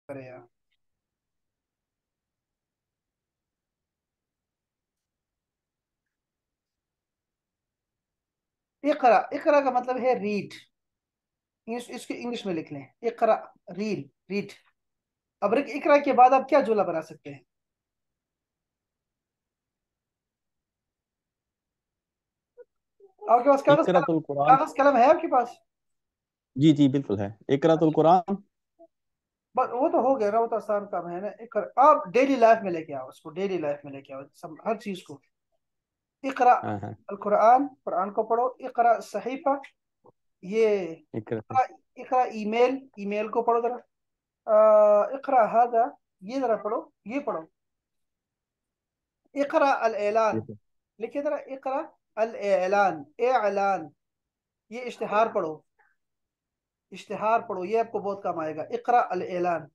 अरे यार, इकरा, इकरा का मतलब है रीड। इसको इंग्लिश में लिख लें, इकरा, रीड, रीड। अब इकरा के बाद आप क्या जुमला बना सकते हैं? आपके पास कागज कलम, इकरातुल कुरान। कागज कलम है आपके पास? जी जी बिल्कुल है, इकरातुल कुरान। बस वो तो हो गया ना, वो तो आसान काम है ना। आप डेली लाइफ में लेके आओ उसको, डेली लाइफ में लेके आओ सब हर चीज को। इकरा हाँ हाँ। अल कुरान, कुरान को पढ़ो। इकरा सहीफा, ये इकरा। इकरा, इकरा ईमेल, ईमेल को पढ़ो जरा। इकरा हादा, ये जरा पढ़ो, ये पढ़ो। इकरा अल ऐलान, लिखिए जरा। इकरा अल ऐलान, ऐलान, ये इश्तिहार पढ़ो, इश्तिहार पढ़ो, ये आपको बहुत काम आएगा। इकरा अल ऐलान।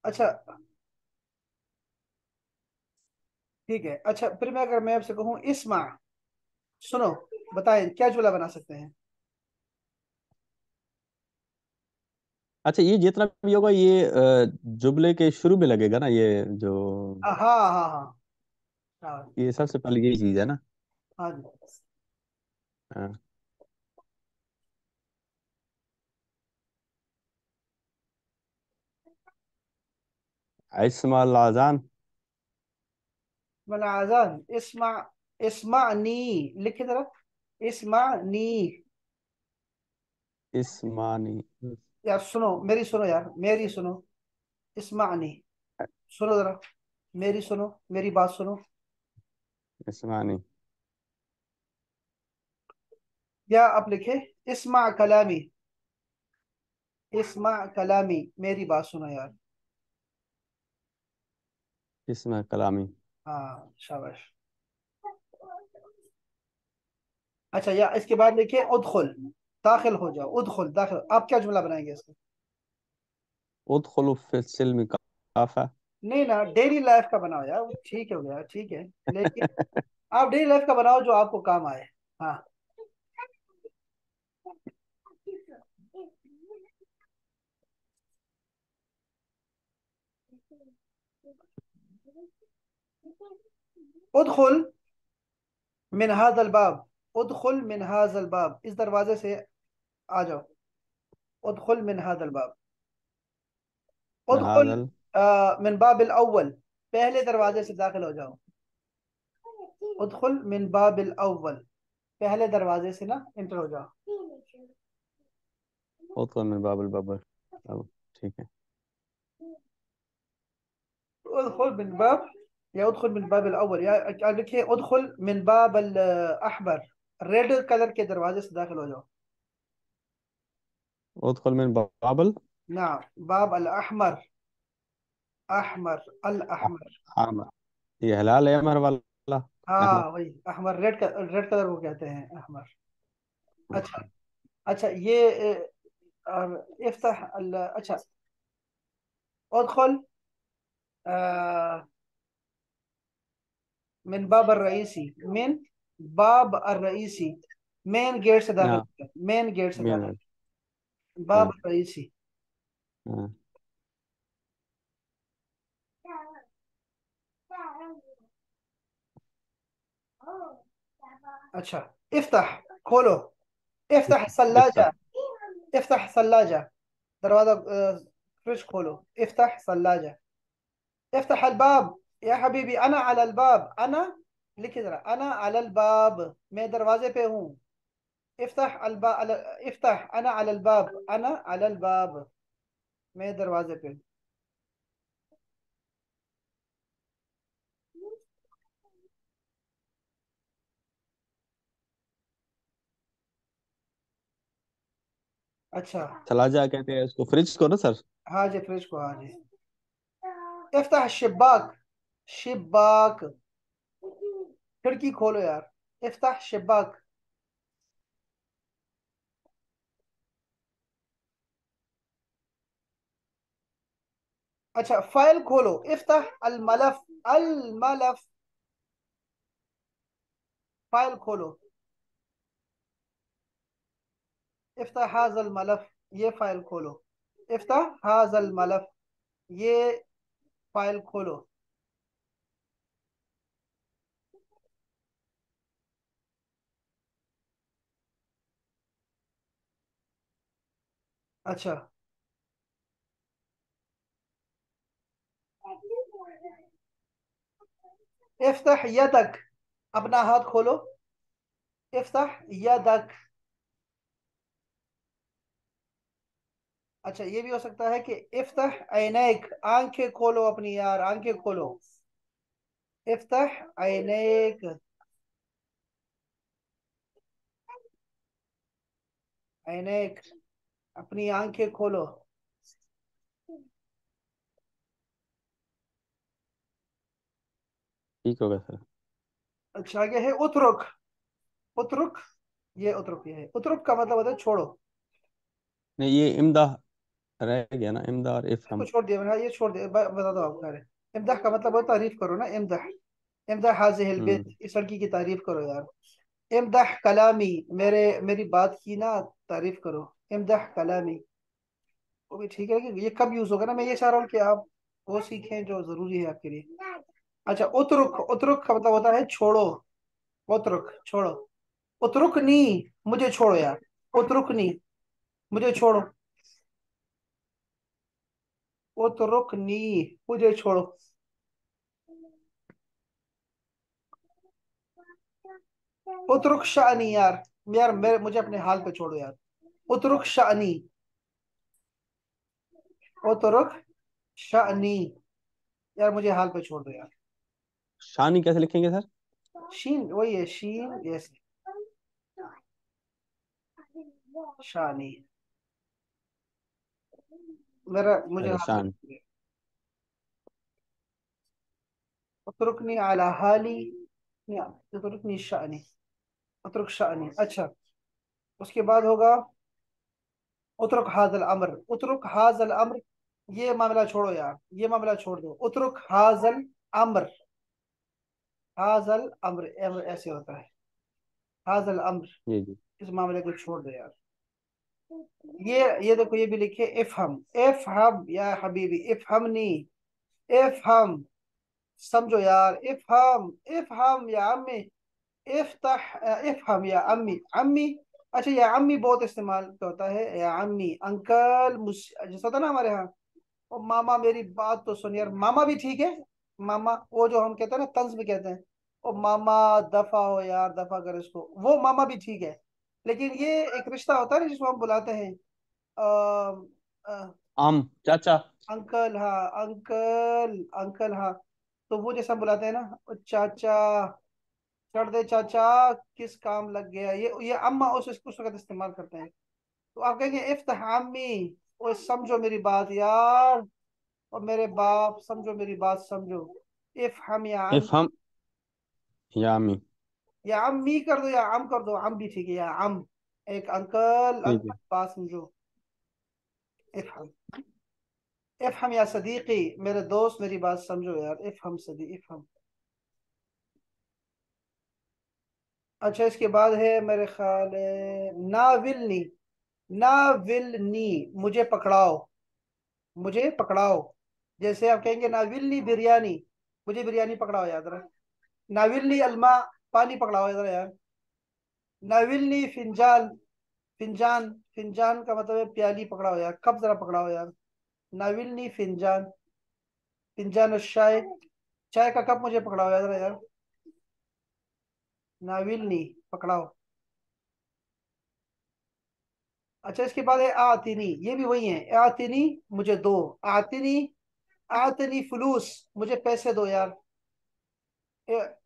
अच्छा, ठीक है। अच्छा, फिर मैं आपसे कहूँ इस्मा, सुनो, बताएं क्या जुमला बना सकते हैं? अच्छा, ये जितना भी होगा ये जुमले के शुरू में लगेगा ना, ये जो हाँ हाँ हाँ हाँ। ये सबसे पहले यही चीज है ना। हाँ जी। हाँ। इस्माल आजान। मना आजान, इस्मा, इस्मानी, लिखे जरा। इस्मानी। इस्मानी। यार सुनो, मेरी सुनो यार, मेरी सुनो। इस्मानी, सुनो जरा, मेरी सुनो, मेरी बात सुनो। इस्मानी। या आप लिखे इस्मा कलामी, इस्मा कलामी, मेरी बात सुनो यार। इस्मा कलामी। हाँ शाबाश। अच्छा, या इसके बाद लिखिए उदखुल, दाखिल हो जाओ। उदखुल, दाखिल। आप क्या जुमला बनाएंगे इसका? उदखुलु फिस्सिल्म काफा। नहीं ना, डेली लाइफ का बनाओ यार, वो ठीक हो गया, ठीक है, लेकिन आप डेली लाइफ का बनाओ जो आपको काम आए। हाँ। उदखुल मिन हाजल बाब, उदखुल मिन हाजल बाब, इस दरवाजे से आ जाओ। उदखुल मिन हाजल बाब, उदखुल हादल। मिन बाबिल अव्वल, पहले दरवाजे से दाखिल हो जाओ। उदखुल मिन बाबिल अव्वल, पहले दरवाजे से ना एंटर हो जाओ। उदखुल मिन बाबिल बबर। अब ठीक है। उदखुल मिन बाब, या उदखुल मिन बाबिल अव्वल, या क्या लिखिए उदखुल मिन बाब अल अहमर, रेड कलर के दरवाजे से दाखिल हो जाओ। उदखुल मिन बाबिल। ना, बाब अल अहमर, अहमर, अल अहमर। हाँ, ये हलाल है अमर वाला। हाँ अहमर। वही अहमर, रेड कलर को कहते हैं अहमर। अच्छा, अच्छा। अच्छा ये और इफ्ताह अच्छा, उदखुल मिन बाब रईसी, मिन बाब रईसी, मेन गेट से दाखिल हाँ। होता है, मेन गेट से मेन। दाखिल, बाब हाँ रईसी। हाँ। अच्छा, इफ्ताह, खोलो। इफ्ताह इफ्ता। सल्लाजा, इफ्ताह सल्लाजा, दरवाजा, फ्रिज खोलो। इफ्ताह सल्लाजा, इफ्ताह अलबाब। या हबीबी अना अल अलबाब, अना, लिखिए जरा, अना अल अलबाब, मैं दरवाजे पे हूँ। इफ्ताह अलबा इफ्ताह अना अल अलबाब, अना अल अलबाब, मैं दरवाजे पे हूँ। अच्छा। थलाजा कहते हैं इसको, फ्रिज को ना सर। हाँ जी, फ्रिज को, हाँ जी। इफ्ताह शिब्बाक, शिब्बाक, खिड़की खोलो यार। इफ्ताह शिब्बाक। अच्छा, फाइल खोलो। इफ्ताह अल मलफ, अल मलफ, फाइल खोलो। इफ्ताह हाजल मलफ, ये फाइल खोलो। इफ्ताह हाजल मलफ, ये फाइल खोलो। अच्छा, इफ्ताह यदक, अपना हाथ खोलो। इफ्ताह यदक। अच्छा, ये भी हो सकता है कि इफ्ताह ऐनैक, आंखें खोलो अपनी यार, आंखें खोलो। इफ्ताह ऐनैक, ऐनैक, अपनी आंखें खोलो। ठीक होगा सर। अच्छा, आगे है उतरुक। उतरुक, ये उतरुक, ये है उतरुक का मतलब होता है छोड़ो। नहीं, ये इम्दाह रह गया ना, इम्दाह और इसको इफहम। छोड़ दिया मैंने, हाँ, ये छोड़ दिया, बता दो आप। अरे, इम्दाह का मतलब वो तारीफ करो ना, इम्दाह। इम्दाह हाजिहिल बेत, हम्म। इस लड़की की तारीफ करो यार। इम्दाह कलामी, मेरी बात की ना तारीफ करो। इम्दाह कलामी, वो भी ठीक है कि ये कब यूज होगा ना, मैं ये चाह रहा हूँ कि आप वो सीखें जो जरूरी है आपके लिए। अच्छा, उतरुक, उतरुक का मतलब होता है छोड़ो। उतरुक, छोड़ो। उतरुकनी, मुझे छोड़ो यार। उतरुकनी, मुझे छोड़ो। उतरुकनी, मुझे छोड़ो। उतरुक शानी यार, यार मेरे मुझे अपने हाल पे छोड़ो यार। उतरुक शानी, उतरुक शानी, यार मुझे हाल पे छोड़ दो यार। शानी कैसे लिखेंगे सर? शीन, वही है शीन, यस। शानी, मुझे अच्छा, हाल पे शान। छोड़ दो। उतरुकनी अला हाली, उतरुकनी शानी, उतरुक शानी। अच्छा, उसके बाद होगा उतरुक हाजल अम्र। उतरुक हाजल अम्र, ये मामला छोड़ो यार, ये मामला छोड़ दो। उतरुक हाजल अम्र, हाजल अम्र, अम्र ऐसे होता है। हाजल अम्र, जी जी। इस मामले को छोड़ दो यार। ये देखो, ये भी लिखे इफहम। इफहम या हबीबी, इफहमनी, इफहम, समझो यार। इफहम, इफहम या अम्मी, इफ्ताह, इफहम या अम्मी, अम्मी। अच्छा, या अम्मी बहुत इस्तेमाल होता है, या अम्मी, अंकल, जैसा था ना हमारे यहाँ। और मामा, मेरी बात तो सुन यार, मामा भी ठीक है। मामा, वो जो हम कहते हैं ना, तंज में कहते हैं। ओ मामा, दफा हो यार, दफा कर इसको, वो मामा भी ठीक है। लेकिन ये एक रिश्ता होता है ना जिसको हम बुलाते हैं, अ, अ, आम चाचा। अंकल, हाँ अंकल, अंकल, हाँ। तो वो जैसा बुलाते हैं ना, ओ चाचा, चढ़ दे चाचा, किस काम लग गया, ये अम्मा उस वक्त इस्तेमाल करते हैं। तो आप कहेंगे इफ्ताह अम्मी, ओ समझो मेरी बात यार, और मेरे बाप समझो मेरी बात, समझो। इफ हम या अम, इफहम या आमी। या अम्मी कर दो या अम कर दो, अम भी ठीक है, या अम। एक अंकल, ठीक अंकल है। बात समझो। इफ हम, इफ हम या सदीकी, मेरे दोस्त मेरी बात समझो यार। इफ हम सदी, इफ हम। अच्छा, इसके बाद है मेरे ख्याल है नाविलनी। नाविलनी, मुझे पकड़ाओ, मुझे पकड़ाओ। जैसे आप कहेंगे नाविलनी बिरयानी, मुझे बिरयानी पकड़ाओ याद रहा। नाविलनी अलमा, पानी पकड़ाओ याद रहा यार। नाविलनी फिंजान, फिंजान, फिंजान का मतलब है प्याली, पकड़ाओ यार, कप जरा पकड़ाओ यार। नाविलनी फिंजान, फिंजान चाय, चाय का कप मुझे पकड़ाओ याद रहा यार। नाविलनी, पकड़ाओ। अच्छा, इसके बाद है आतिनी, ये भी वही है। आतिनी, मुझे दो। आतिनी, आतिनी फुलूस, मुझे पैसे दो यार।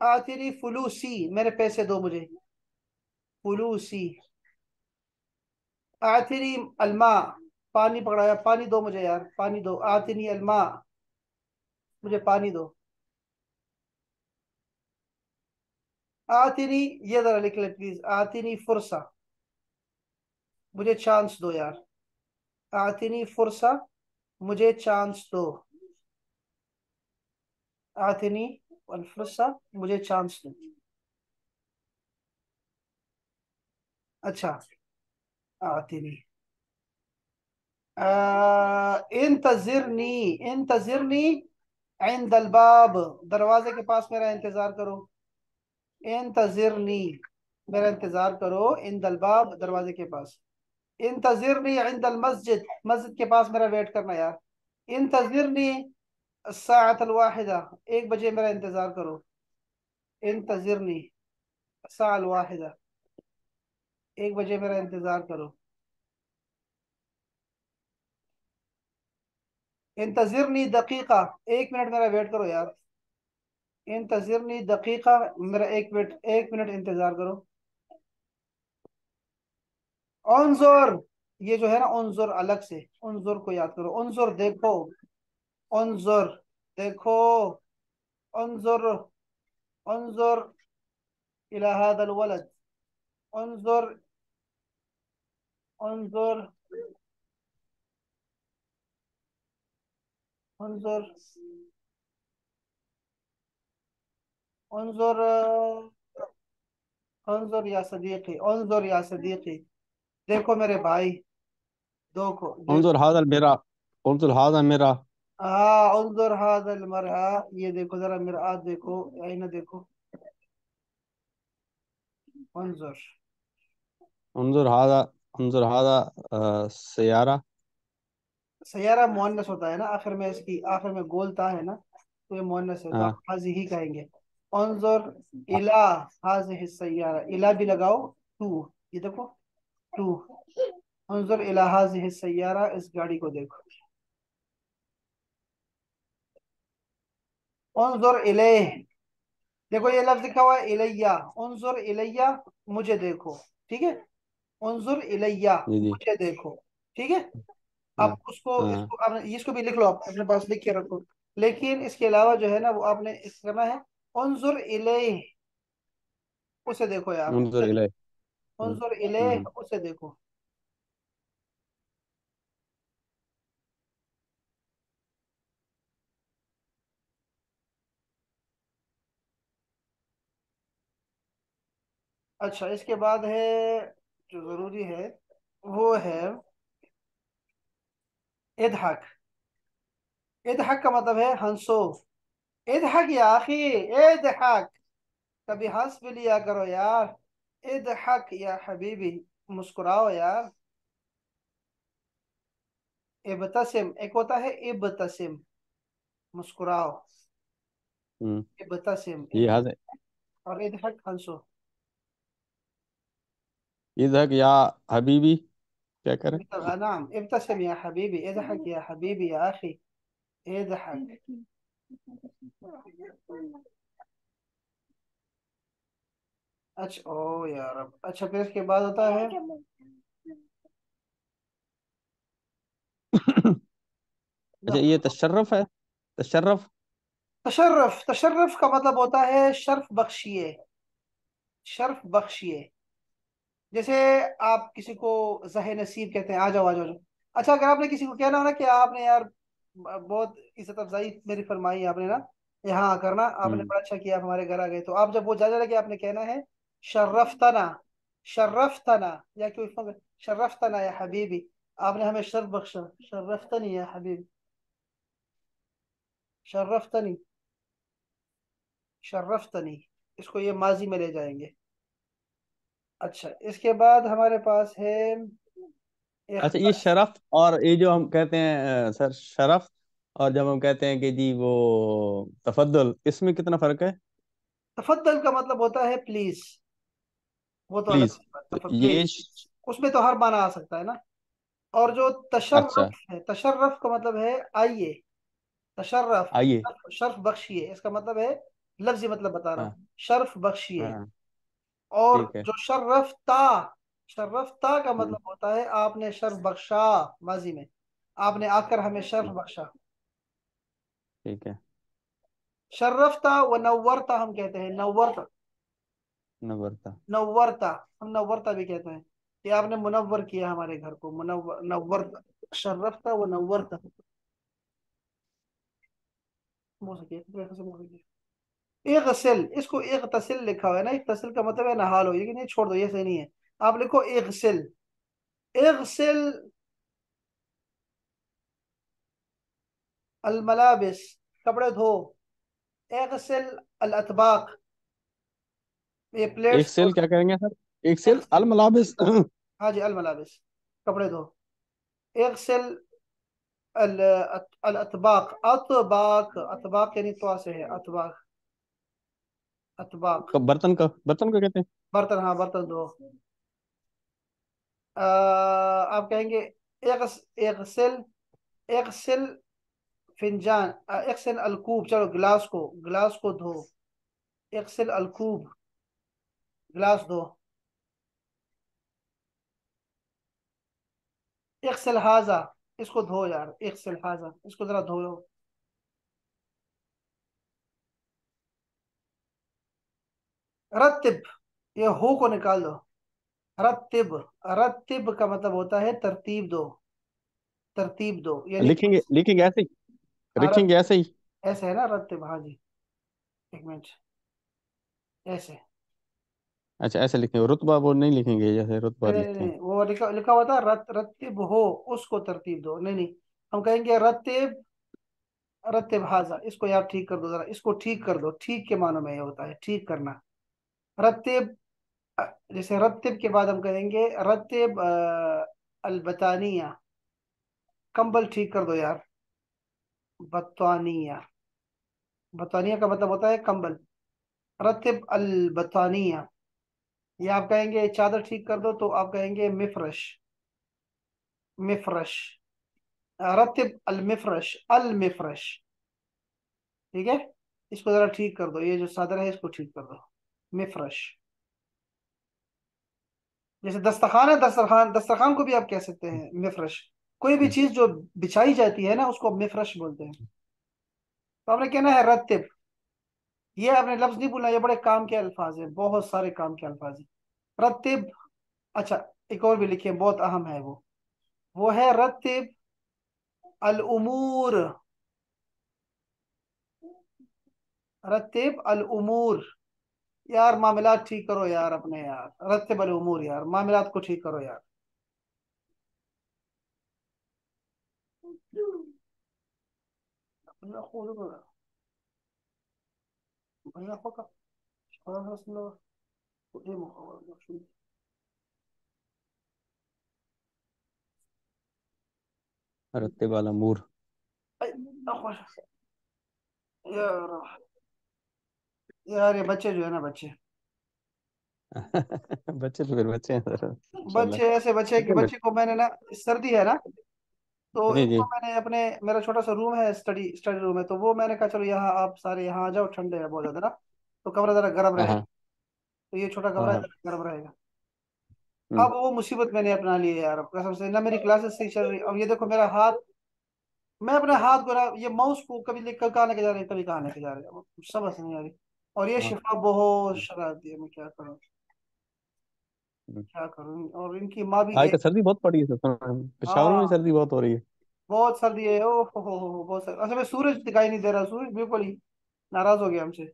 आतिनी फुलूसी, मेरे पैसे दो मुझे। फुलूसी। आतिनी अलमा, पानी पकड़ाया, पानी दो मुझे यार, पानी दो। आतिनी अलमा, मुझे पानी दो। आतिनी, ये जरा लिख ले प्लीज। आतिनी फुर्सा, मुझे चांस दो यार। आतिनी फुर्सा, मुझे चांस दो। आतिनी अल फुर्सा, मुझे चांस दो। अच्छा, आती नहीं। इंतजिरनी, इंतजिरनी इंदल बाब, दरवाजे के पास मेरा इंतजार करो। इंतजिरनी, मेरा इंतजार करो, इंदल बाब, दरवाजे के पास। इंतजिरनी इंदल मस्जिद, मस्जिद के पास मेरा वेट करना यार। इंतजिरनी साअतल वाहिदा, 1 बजे मेरा इंतजार करो। इंतजिरनी साअल वाहिदा, 1 बजे मेरा इंतजार करो। इंतजिरनी दकीका, 1 मिनट मेरा वेट करो यार। इंतजिरनी दकीका, मेरा 1 मिनट, 1 मिनट इंतजार करो। उनजुर, ये जो है ना उनजुर, अलग से उनजुर को याद करो। उनजुर देखो, उनजुर देखो, उनजुर, उनजुर इला हादल वलद, उनजुर, उनजुर, उनजुर, उनजुर, उनजुर या सदीकी, उनजुर या सदीकी, देखो मेरे भाई, देखो उनजुर देखो। हादल मेरा, उनजुर हादल मेरा। हाँ, उनजुर हादल मरहा, ये देखो जरा मेरा देखो, आईना देखो। उनजुर, उनजुर हादा, उनजुर हादा सयारा। सैयारा मुअन्नस होता है ना, आखिर में इसकी आखिर में गोलता है ना, तो ये मुअन्नस है, तो आप हाँ। हाजी ही कहेंगे। उनजुर इला हाजिहि सैयारा, इला भी लगाओ, टू, ये देखो, टू। उनजुर इला हाजिहि सैयारा, इस गाड़ी को देखो। उनजुर इलेह, देखो ये लफ्ज लिखा हुआ है इलैया, उनजुर इलैया, मुझे देखो, ठीक है। उनजुर इलैया, जी जी। मुझे देखो, ठीक है। हाँ आप उसको, हाँ। इसको आपने, इसको भी लिख लो, आप अपने पास लिख के रखो। लेकिन इसके अलावा जो है ना, वो आपने इस करना है। उनजुर इलैह, उसे देखो यार, उनजुर उसे इले। देखो। उनजुर इलैह, हम्म। उसे देखो। अच्छा, इसके बाद है, जो जरूरी है वो है इधहक। इधहक का मतलब है हंसो। इधहक या आखी, इधहक, कभी हंस भी लिया करो यार। इधहक या हबीबी, मुस्कुराओ यार। इब्तसिम, एक होता है इब्तसिम, मुस्कुराओ। हम्म। इब्तसिम, ये हद, और इधहक, हंसो। इधक या हबीबी, क्या करें? नाम, इब्तसिम या हबीबी, इधहक या हबीबी या अखी, इधहक। अच्छा, ओ यार, अच्छा, फिर इसके बाद होता है अच्छा, ये तशर्रफ है, तशर्रफ। तशर्रफ। तशर्रफ का मतलब होता है शर्फ बख्शिए, शर्फ बख्शिए। जैसे आप किसी को जहे नसीब कहते हैं, आ जाओ आ जाओ आ जाओ। अच्छा, अगर आपने किसी को कहना हो ना कि आपने यार बहुत इज्जत अफजाई मेरी फरमाई आपने ना, यहाँ आकर ना आपने हम्म। बड़ा अच्छा किया, आप हमारे घर आ गए, तो आप जब वो जाने लगे, आपने कहना है शर्रफ्तना, शर्रफ्तना, या क्यों इसमें शर्रफ्तना या हबीबी, आपने हमें शर्फ बख्शा, शर्रफ्तनी या हबीबी, शर्रफ्तनी, शर्रफ्तनी, इसको ये माजी में ले जाएंगे। अच्छा, इसके बाद हमारे पास है अच्छा, ये इख्तस। शरफ और ये जो हम कहते हैं सर, शरफ, और जब हम कहते हैं कि जी वो तफद्दुल, इसमें कितना फर्क है? तफद्दल का मतलब होता है प्लीज, वो तो अलग प्लीज। सी बात, तो ये प्लीज, उसमें तो हर माना आ सकता है ना। और जो अच्छा, तशर्रफ है, तशर्रफ का मतलब है आइए, तशर्रफ, आइए। शर्फ बख्शिए, इसका मतलब है, लफ्जी मतलब बता रहा हाँ हूँ, शर्फ बख्शिए। हाँ। और ठीक है। जो शर्रफ्ता, शर्रफ्ता का हम्म। मतलब होता है आपने शर्फ बख्शा, माजी में, आपने आकर हमें शर्फ ठीक। बख्शा। ठीक है। शर्रफ्ता व नव्वरता हम कहते हैं, नव्वरता, नवरता। नव्वरता, हम नव्वरता भी कहते हैं कि आपने मुनव्वर किया हमारे घर को, मुनव्वर, नव्वरता, शर्रफ्ता व नव्वरता, हो सके से हो सके। इगसिल, इसको इगतसिल लिखा हुआ है ना, इगतसिल का मतलब है नहा लो, लेकिन ये छोड़ दो, ये सही नहीं है। आप लिखो इगसिल। इगसिल अल मलाबिस, कपड़े धो। इगसिल अल अतबाक, ये एक प्लेट्स धो। सेल क्या करेंगे सर? एक सेल इगसिल, अल मलाबिस। हाँ जी, अल मलाबिस, कपड़े धो। इगसिल अल अल अतबाक, अतबाक, अतबाक यानी तो से है अतबाक, अतबाक। बर्तन को कहते हैं। बर्तन, हाँ बर्तन धो। आप कहेंगे इगसिल, इगसिल फिंजान, इगसिल अलकूब, चलो गिलास को धो। इगसिल अलकूब, गिलास धो। इगसिल हाजा, इसको धो यार, इगसिल हाजा, इसको जरा धो लो। रत्तिब, ये हो को निकाल दो। रत्तिब, रत्तिब का मतलब होता है तरतीब दो, तरतीब दो यानी लिखेंगे लिखेंगे ऐसे ही। हाँ लिखेंगे ऐसे ही। ऐसे है ना रत्तिब, हाँ जी। एक मिनट, ऐसे। अच्छा ऐसे लिखेंगे, रुतबा वो नहीं लिखेंगे जैसे रुतबा नहीं नहीं लिखते हैं। नहीं, वो लिखा लिखा हुआ था रत्तिब हो, उसको तरतीब दो, नहीं नहीं। हम कहेंगे रत्तिब, रत्तिब हाजा, इसको यार ठीक कर दो जरा, इसको ठीक कर दो, ठीक के मानों में ये होता है ठीक करना। रत्तिब, जैसे रत्तिब के बाद हम कहेंगे रत्तिब अलबतानिया, कंबल ठीक कर दो यार। बत्तानिया, बत्तानिया का मतलब होता है कंबल। रत्तिब अलबतानिया। या आप कहेंगे चादर ठीक कर दो, तो आप कहेंगे मिफरश, मिफरश। रत्तिब अलमिफरश, अलमिफरश। ठीक है, इसको जरा ठीक कर दो, ये जो चादर है इसको ठीक कर दो, मिफरश। जैसे दस्तरखान है, दस्तरखान, दस्तरखान को भी आप कह सकते हैं मिफरश। कोई भी चीज जो बिछाई जाती है ना, उसको मिफरश बोलते हैं। तो आपने कहना है रत्तिब, ये आपने लफ्ज नहीं बोलना, ये बड़े काम के अल्फाज है, बहुत सारे काम के अल्फाज है रत्तिब। अच्छा, एक और भी लिखिए, बहुत अहम है वो है रत्तिब अल उमूर, रत्तिब अल उमूर। यार मामलात ठीक करो यार अपने, यार रत्तिब अल उमूर, यार मामलात को ठीक करो यार। रत्ते वाला मूर। यार, यार ये बच्चे जो है ना, बच्चे, बच्चे तो फिर बच्चे हैं सर, इंशाल्लाह। बच्चे ऐसे बच्चे कि कितने बच्चे को मैंने ना, सर्दी है ना, तो जी जी। इनको मैंने अपने, मेरा छोटा सा रूम है, स्टडी स्टडी रूम है, तो वो मैंने कहा चलो यहाँ आप सारे यहाँ आ जाओ, ठंडे है बहुत ज्यादा ना, तो कमरा जरा गर्म हाँ रहे, हाँ तो ये छोटा हाँ कमरा है, हाँ। जरा गर्म रहेगा। हम्म। अब वो मुसीबत मैंने अपना ली है यार, अब कसम से ना मेरी क्लासेस सही चल रही, अब ये देखो मेरा हाथ, मैं अपने हाथ को ना, ये माउस को कभी कहाँ लेके जा रहे हैं, कभी कहाँ लेके जा रहे हैं, अब समझ नहीं आ रही। और ये हाँ। शिफा बहुत शरारती है, मैं क्या करूँ, हम्म। क्या करूँ, और इनकी माँ भी आज तो एक। सर्दी बहुत पड़ी है सर, पेशावर में भी हाँ, सर्दी बहुत हो रही है। बहुत सर्दी है, ओ हो, बहुत सर्दी, असल में सूरज दिखाई नहीं दे रहा, सूरज बिल्कुल ही नाराज हो गया हमसे।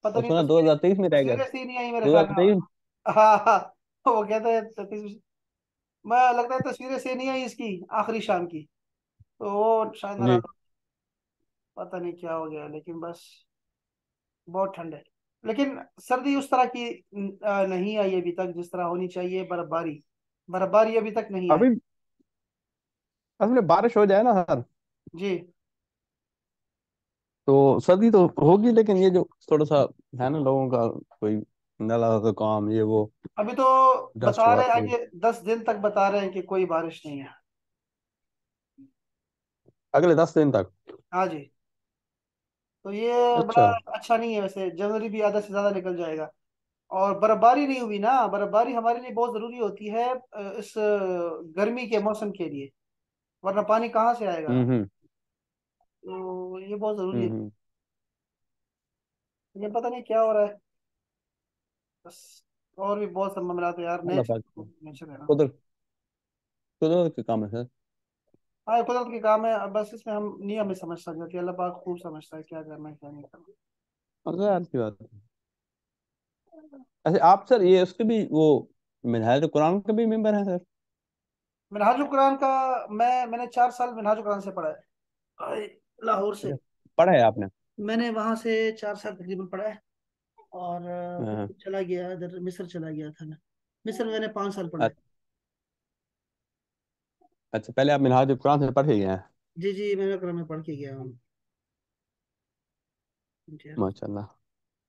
पता और नहीं, सुना तस्वीरें, 2023 में रहेगा। तस्वीरें सी नहीं आई मेरे ख्याल में। 2023। हाँ हाँ, वो कहता है मैं, लगता है तस्वीरें सी नहीं आई इसकी आखिरी शाम की, तो वो शायद नाराज जी। पता नहीं क्या हो गया, लेकिन बस बहुत ठंड है। लेकिन सर्दी उस तरह की नहीं आई अभी तक जिस तरह होनी चाहिए। बर्फबारी, बर्फबारी अभी तक नहीं आई। अभी असल में बारिश हो जाए ना सर, जी, तो सर्दी तो होगी, लेकिन ये जो थोड़ा सा है ना लोगों का, कोई नाला का काम ये वो, अभी तो डस्ट बता रहे हैं वाला। आगे 10 दिन तक, बता रहे हैं कि कोई बारिश नहीं है। अगले 10 दिन तक। हाँ जी, तो ये बड़ा अच्छा। अच्छा नहीं है, वैसे जनवरी भी आधा से ज्यादा निकल जाएगा। और बर्फबारी नहीं हुई ना, बर्फबारी हमारे लिए बहुत जरूरी होती है इस गर्मी के मौसम के लिए, वरना पानी कहाँ से आएगा। हम्म। तो ये बहुत जरूरी है। हम्म। ये पता नहीं क्या हो रहा है, बस। और भी बहुत सब मामला है यार, अल्लाह नेचर, पाक। नेचर है ना। कुदरत, कुदरत के काम है सर। हाँ, ये कुदरत के काम है, अब बस इसमें हम नहीं हमें समझ सकते, अल्लाह पाक खूब समझता है क्या करना है क्या नहीं करना। अच्छा यार की बात है। अच्छा आप सर ये उसके भी वो मिनहाज कुरान के भी मेंबर हैं सर? मिनहाजुल कुरान का मैंने 4 साल मिनहाजुल कुरान से पढ़ा है। अरे, लाहौर से। अच्छा, पढ़ा है आपने? मैंने वहां से 4 साल तकरीबन पढ़ा है। और हाँ। फिर चला गया इधर, मिस्र चला गया था मैं। मिस्र में मैंने 5 साल पढ़ा है। अ- अच्छा, पहले आप मिनहाज कुरान से पढ़ ही गए हैं। जी जी, मैंने कुरान में पढ़ के गया हूँ। जी। माशाल्लाह।